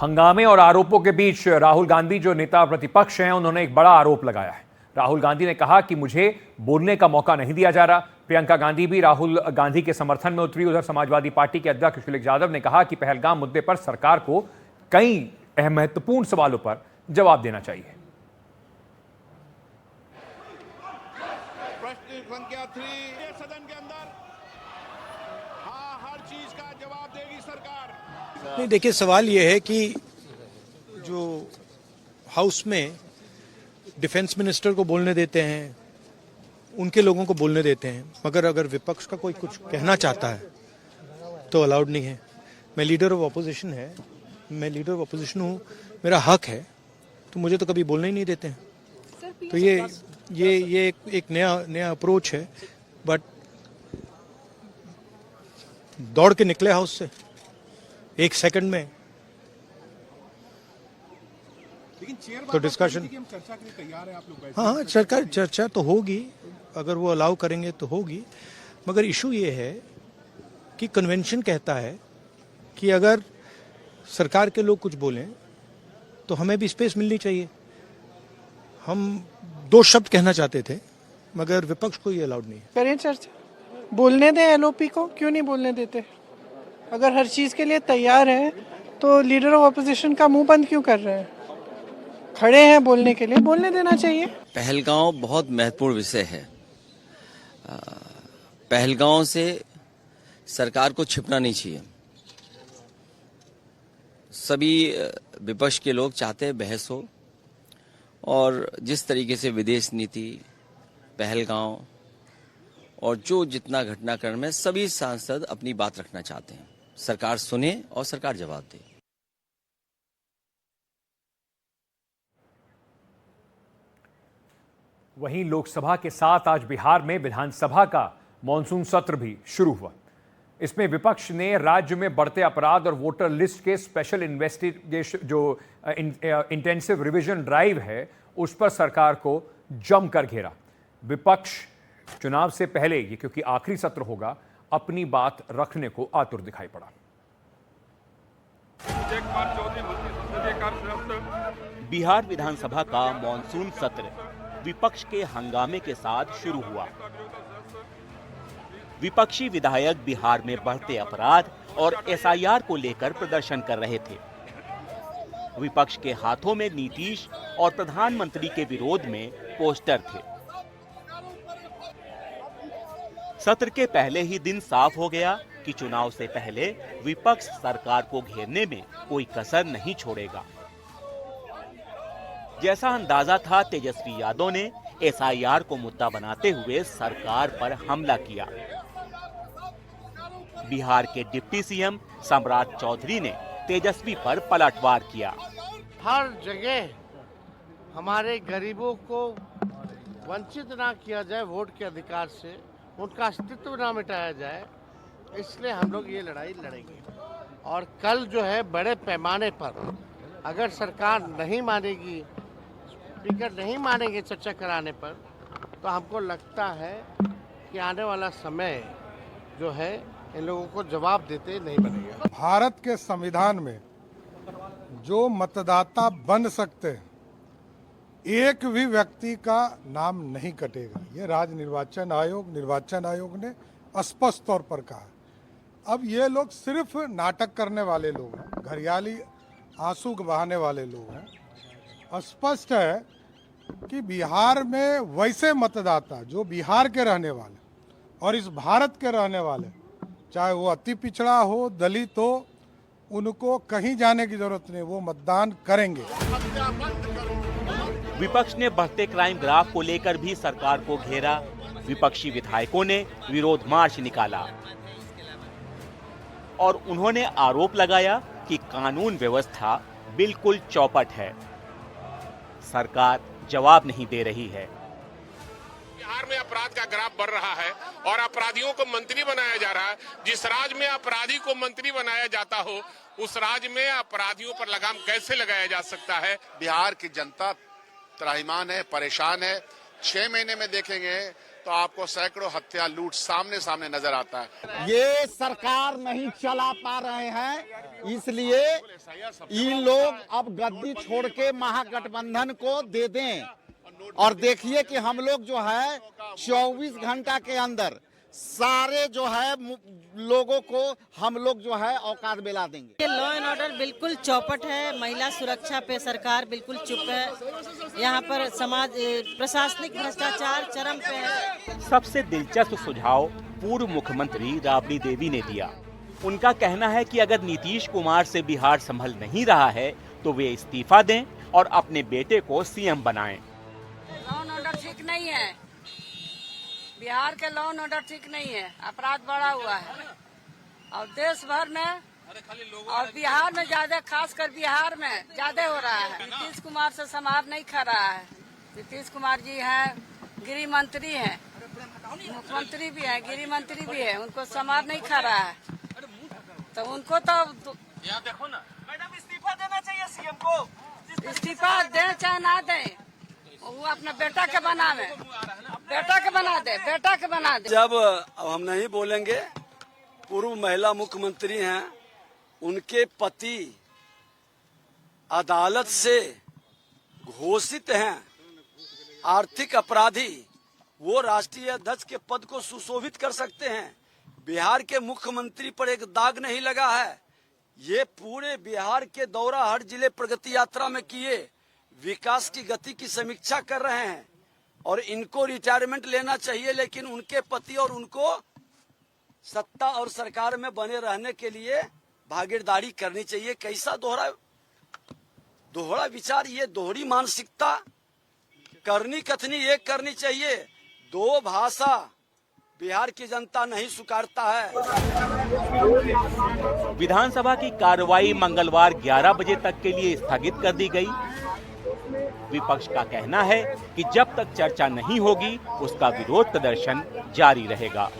हंगामे और आरोपों के बीच राहुल गांधी जो नेता प्रतिपक्ष हैं, उन्होंने एक बड़ा आरोप लगाया है। राहुल गांधी ने कहा कि मुझे बोलने का मौका नहीं दिया जा रहा। प्रियंका गांधी भी राहुल गांधी के समर्थन में उतरी। उधर समाजवादी पार्टी के अध्यक्ष अखिलेश यादव ने कहा कि पहलगाम मुद्दे पर सरकार को कई महत्वपूर्ण सवालों पर जवाब देना चाहिए। प्रश्न संख्या 3 सदन के अंदर हर चीज का जवाब देगी सरकार। नहीं, देखिए, सवाल ये है कि जो हाउस में डिफेंस मिनिस्टर को बोलने देते हैं, उनके लोगों को बोलने देते हैं, मगर अगर विपक्ष का कोई कुछ कहना चाहता है तो अलाउड नहीं है। मैं लीडर ऑफ अपोजिशन हूँ, मेरा हक है, तो मुझे तो कभी बोलने ही नहीं देते हैं। तो ये एक नया अप्रोच है। बट दौड़ के निकले हाउस से एक सेकंड में, तो डिस्कशन चर्चा के लिए तैयार है आप लोग? हाँ, चर्चा तो होगी, अगर वो अलाउ करेंगे तो होगी। मगर इशू ये है कि कन्वेंशन कहता है कि अगर सरकार के लोग कुछ बोलें तो हमें भी स्पेस मिलनी चाहिए। हम 2 शब्द कहना चाहते थे, मगर विपक्ष को ये अलाउड नहीं है। करें चर्चा, बोलने दें एलओपी को, क्यों नहीं बोलने देते? अगर हर चीज के लिए तैयार है तो लीडर ऑफ अपोजिशन का मुंह बंद क्यों कर रहे हैं? खड़े हैं बोलने के लिए, बोलने देना चाहिए। पहलगांव बहुत महत्वपूर्ण विषय है। पहलगांव से सरकार को छिपना नहीं चाहिए। सभी विपक्ष के लोग चाहते हैं बहस हो, और जिस तरीके से विदेश नीति, पहलगांव और जो जितना घटनाक्रम है, सभी सांसद अपनी बात रखना चाहते हैं। सरकार सुने और सरकार जवाब दे। वहीं लोकसभा के साथ आज बिहार में विधानसभा का मॉनसून सत्र भी शुरू हुआ। इसमें विपक्ष ने राज्य में बढ़ते अपराध और वोटर लिस्ट के स्पेशल इन्वेस्टिगेशन, जो इंटेंसिव रिवीजन ड्राइव है, उस पर सरकार को जमकर घेरा। विपक्ष चुनाव से पहले, ये क्योंकि आखिरी सत्र होगा, अपनी बात रखने को आतुर दिखाई पड़ा। बिहार विधानसभा का मॉनसून सत्र विपक्ष के हंगामे के साथ शुरू हुआ। विपक्षी विधायक बिहार में बढ़ते अपराध और एसआईआर को लेकर प्रदर्शन कर रहे थे। विपक्ष के हाथों में नीतीश और प्रधानमंत्री के विरोध में पोस्टर थे। सत्र के पहले ही दिन साफ हो गया कि चुनाव से पहले विपक्ष सरकार को घेरने में कोई कसर नहीं छोड़ेगा। जैसा अंदाजा था, तेजस्वी यादव ने एसआईआर को मुद्दा बनाते हुए सरकार पर हमला किया। बिहार के डिप्टी सीएम सम्राट चौधरी ने तेजस्वी पर पलटवार किया। हर जगह हमारे गरीबों को वंचित ना किया जाए वोट के अधिकार से, उनका अस्तित्व ना मिटाया जाए, इसलिए हम लोग ये लड़ाई लड़ेंगे। और कल जो है बड़े पैमाने पर अगर सरकार नहीं मानेगी, स्पीकर नहीं मानेंगे चर्चा कराने पर, तो हमको लगता है कि आने वाला समय जो है इन लोगों को जवाब देते नहीं बनेगा। भारत के संविधान में जो मतदाता बन सकते हैं, एक भी व्यक्ति का नाम नहीं कटेगा। ये राज्य निर्वाचन आयोग ने स्पष्ट तौर पर कहा। अब ये लोग सिर्फ नाटक करने वाले लोग हैं, घरियाली आंसू बहाने वाले लोग हैं। स्पष्ट है कि बिहार में वैसे मतदाता जो बिहार के रहने वाले और इस भारत के रहने वाले, चाहे वो अति पिछड़ा हो, दलित हो, उनको कहीं जाने की जरूरत नहीं, वो मतदान करेंगे। विपक्ष ने बढ़ते क्राइम ग्राफ को लेकर भी सरकार को घेरा। विपक्षी विधायकों ने विरोध मार्च निकाला और उन्होंने आरोप लगाया कि कानून व्यवस्था बिल्कुल चौपट है। सरकार जवाब नहीं दे रही है। बिहार में अपराध का ग्राफ बढ़ रहा है और अपराधियों को मंत्री बनाया जा रहा है। जिस राज्य में अपराधी को मंत्री बनाया जाता हो, उस राज्य में अपराधियों पर लगाम कैसे लगाया जा सकता है? बिहार की जनता त्राहिमाम है, परेशान है। 6 महीने में देखेंगे तो आपको सैकड़ों हत्या लूट सामने सामने नजर आता है। ये सरकार नहीं चला पा रहे हैं, इसलिए इन लोग अब गद्दी छोड़ के महागठबंधन को दे दें। और देखिए कि हम लोग जो है 24 घंटा के अंदर सारे जो है लोगों को हम लोग जो है औकात दिला देंगे। लॉ एंड ऑर्डर बिल्कुल चौपट है, महिला सुरक्षा पे सरकार बिल्कुल चुप है। यहाँ पर समाज प्रशासनिक भ्रष्टाचार चरम पे है। सबसे दिलचस्प सुझाव पूर्व मुख्यमंत्री राबड़ी देवी ने दिया। उनका कहना है कि अगर नीतीश कुमार से बिहार संभल नहीं रहा है तो वे इस्तीफा दें और अपने बेटे को सीएम बनाएं। लॉ एंड ऑर्डर ठीक नहीं है, बिहार के लॉ एंड ऑर्डर ठीक नहीं है, अपराध बढ़ा हुआ है और देश भर में और बिहार में ज्यादा, खासकर बिहार में ज्यादा हो रहा है। नीतीश कुमार से समार नहीं खा रहा है। नीतीश कुमार जी हैं, गृह मंत्री हैं, मुख्यमंत्री भी हैं, गृह मंत्री भी है, उनको समार नहीं खा रहा है। तो उनको तो यहाँ देखो ना मैडम, इस्तीफा देना चाहिए सीएम को। इस्तीफा दें चाहे ना दें, वो अपना बेटा के बनावे, बेटा के बना दे, बेटा के बना दे। जब हम नहीं बोलेंगे, पूर्व महिला मुख्यमंत्री हैं, उनके पति अदालत से घोषित हैं आर्थिक अपराधी, वो राष्ट्रीय अध्यक्ष के पद को सुशोभित कर सकते हैं। बिहार के मुख्यमंत्री पर एक दाग नहीं लगा है। ये पूरे बिहार के दौरा हर जिले प्रगति यात्रा में किए, विकास की गति की समीक्षा कर रहे हैं और इनको रिटायरमेंट लेना चाहिए, लेकिन उनके पति और उनको सत्ता और सरकार में बने रहने के लिए भागीदारी करनी चाहिए। कैसा दोहरा विचार, ये दोहरी मानसिकता, करनी कथनी एक करनी चाहिए, दो भाषा बिहार की जनता नहीं स्वीकारता है। विधानसभा की कार्रवाई मंगलवार 11 बजे तक के लिए स्थगित कर दी गई। विपक्ष का कहना है कि जब तक चर्चा नहीं होगी उसका विरोध प्रदर्शन जारी रहेगा।